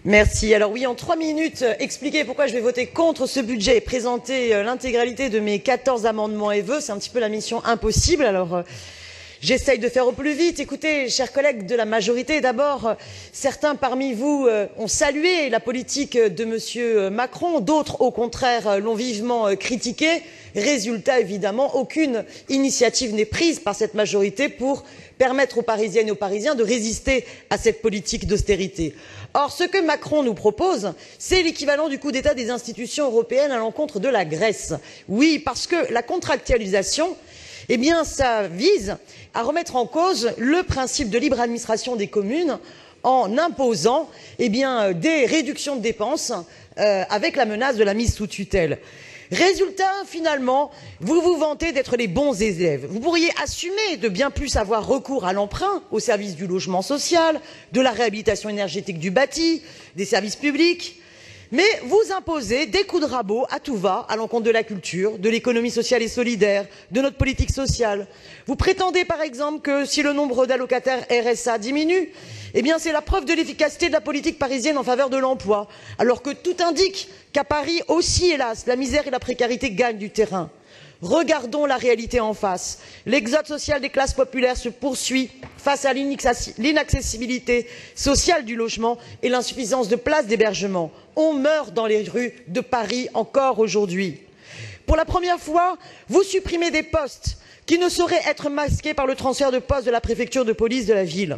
Merci. Alors oui, en 3 minutes, expliquer pourquoi je vais voter contre ce budget et présenter l'intégralité de mes 14 amendements et vœux. C'est un petit peu la mission impossible. Alors j'essaye de faire au plus vite. Écoutez, chers collègues de la majorité, d'abord, certains parmi vous ont salué la politique de Monsieur Macron, d'autres, au contraire, l'ont vivement critiquée. Résultat, évidemment, aucune initiative n'est prise par cette majorité pour permettre aux Parisiennes et aux Parisiens de résister à cette politique d'austérité. Or, ce que Macron nous propose, c'est l'équivalent du coup d'État des institutions européennes à l'encontre de la Grèce. Oui, parce que la contractualisation, eh bien, ça vise à remettre en cause le principe de libre administration des communes en imposant des réductions de dépenses avec la menace de la mise sous tutelle. Résultat, finalement, vous vous vantez d'être les bons élèves. Vous pourriez assumer de bien plus avoir recours à l'emprunt au service du logement social, de la réhabilitation énergétique du bâti, des services publics. Mais vous imposez des coups de rabot à tout va à l'encontre de la culture, de l'économie sociale et solidaire, de notre politique sociale. Vous prétendez par exemple que si le nombre d'allocataires RSA diminue, eh bien c'est la preuve de l'efficacité de la politique parisienne en faveur de l'emploi, alors que tout indique qu'à Paris aussi, hélas, la misère et la précarité gagnent du terrain. Regardons la réalité en face. L'exode social des classes populaires se poursuit face à l'inaccessibilité sociale du logement et l'insuffisance de places d'hébergement. On meurt dans les rues de Paris encore aujourd'hui. Pour la première fois, vous supprimez des postes qui ne sauraient être masqués par le transfert de postes de la préfecture de police de la ville.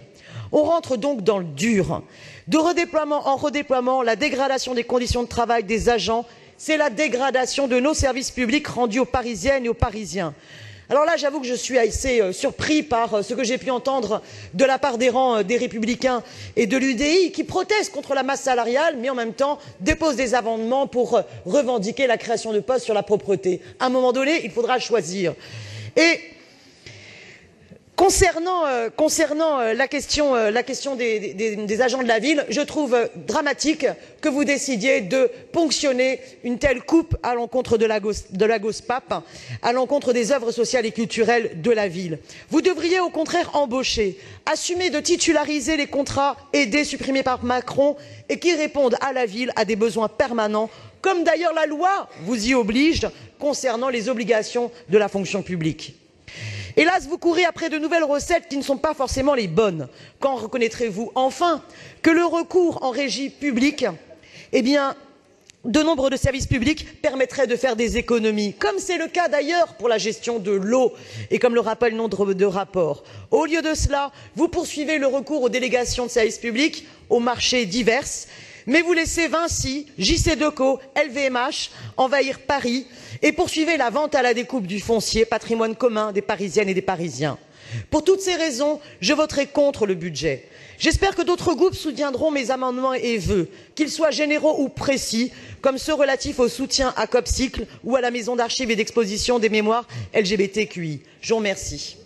On rentre donc dans le dur. De redéploiement en redéploiement, la dégradation des conditions de travail des agents, c'est la dégradation de nos services publics rendus aux Parisiennes et aux Parisiens. Alors là, j'avoue que je suis assez surpris par ce que j'ai pu entendre de la part des rangs des Républicains et de l'UDI qui protestent contre la masse salariale, mais en même temps déposent des amendements pour revendiquer la création de postes sur la propreté. À un moment donné, il faudra choisir. Et concernant la question des agents de la ville, je trouve dramatique que vous décidiez de ponctionner une telle coupe à l'encontre de la GOSPAP, à l'encontre des œuvres sociales et culturelles de la ville. Vous devriez au contraire embaucher, assumer de titulariser les contrats aidés supprimés par Macron et qui répondent à la ville à des besoins permanents, comme d'ailleurs la loi vous y oblige concernant les obligations de la fonction publique. Hélas, vous courez après de nouvelles recettes qui ne sont pas forcément les bonnes. Quand reconnaîtrez-vous enfin que le recours en régie publique, de nombre de services publics permettrait de faire des économies, comme c'est le cas d'ailleurs pour la gestion de l'eau et comme le rappelle nombre de rapports. Au lieu de cela, vous poursuivez le recours aux délégations de services publics, aux marchés divers, mais vous laissez Vinci, JCDecaux, LVMH envahir Paris et poursuivez la vente à la découpe du foncier, patrimoine commun des Parisiennes et des Parisiens. Pour toutes ces raisons, je voterai contre le budget. J'espère que d'autres groupes soutiendront mes amendements et vœux, qu'ils soient généraux ou précis, comme ceux relatifs au soutien à Copcycle ou à la maison d'archives et d'exposition des mémoires LGBTQI. Je vous remercie.